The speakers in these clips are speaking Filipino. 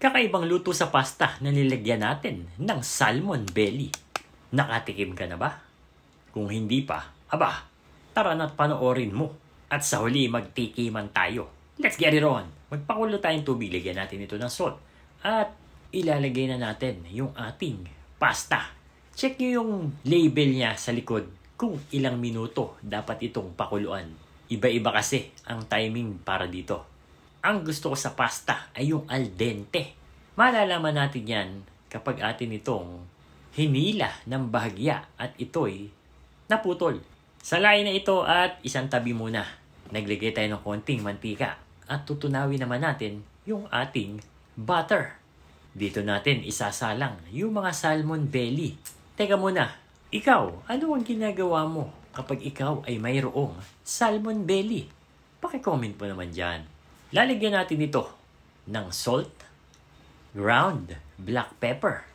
Kakaibang luto sa pasta na nilagyan natin ng salmon belly. Nakatikim ka na ba? Kung hindi pa, aba, tara na't panoorin mo. At sa huli, magtikiman tayo. Let's get it on! Magpakulo tayong tubig, lagyan natin ito ng salt. At ilalagay na natin yung ating pasta. Check nyo yung label niya sa likod kung ilang minuto dapat itong pakuluan. Iba-iba kasi ang timing para dito. Ang gusto ko sa pasta ay yung al dente. Malalaman natin yan kapag atin itong hinila ng bahagya at ito'y naputol. Salain na ito at isang tabi muna. Naglagay tayo ng konting mantika at tutunawin naman natin yung ating butter. Dito natin isasalang yung mga salmon belly. Teka muna, ikaw, ano ang ginagawa mo kapag ikaw ay mayroong salmon belly? Paki-comment mo naman dyan. Lalagyan natin ito ng salt, ground black pepper.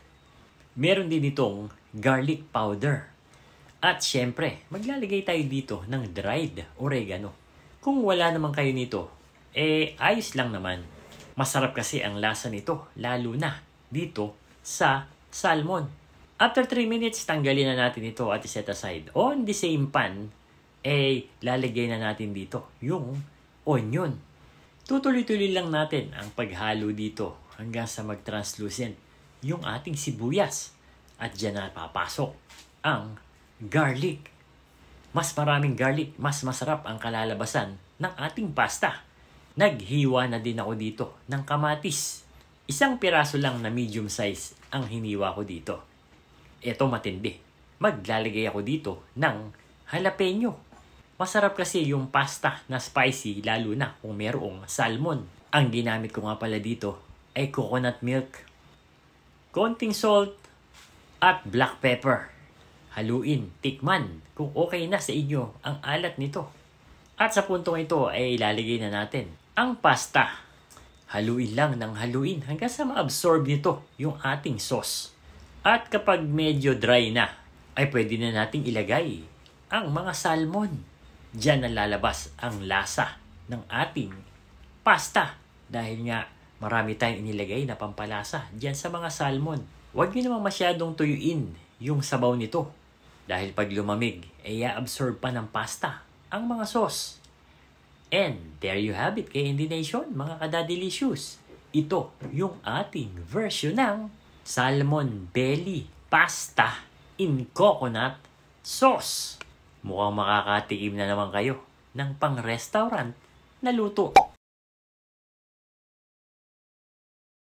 Meron din itong garlic powder. At syempre, maglalagay tayo dito ng dried oregano. Kung wala naman kayo nito, ayos lang naman. Masarap kasi ang lasa nito, lalo na dito sa salmon. After 3 minutes, tanggalin na natin ito at set aside. On the same pan, lalagay na natin dito yung onion. Tutuloy-tuloy lang natin ang paghalo dito hanggang sa mag-translucent yung ating sibuyas. At dyan na papasok ang garlic. Mas maraming garlic, mas masarap ang kalalabasan ng ating pasta. Naghiwa na din ako dito ng kamatis. Isang piraso lang na medium size ang hiniwa ko dito. Ito matindi. Maglalagay ako dito ng jalapeno. Masarap kasi yung pasta na spicy lalo na kung mayroong salmon. Ang ginamit ko nga pala dito ay coconut milk, konting salt, at black pepper. Haluin, tikman kung okay na sa inyo ang alat nito. At sa puntong ito ay ilalagay na natin ang pasta. Haluin lang ng haluin hanggang sa ma-absorb nito yung ating sauce. At kapag medyo dry na, ay pwede na nating ilagay ang mga salmon. Diyan na lalabas ang lasa ng ating pasta. Dahil nga marami tayong inilagay na pampalasa diyan sa mga salmon. Huwag nyo namang masyadong tuyuin yung sabaw nito. Dahil pag lumamig, i-absorb pa ng pasta ang mga sauce. And there you have it, KND Nation, mga kadadelicious. Ito yung ating version ng salmon belly pasta in coconut sauce. Mukhang makakatikim na naman kayo ng pang-restaurant na luto.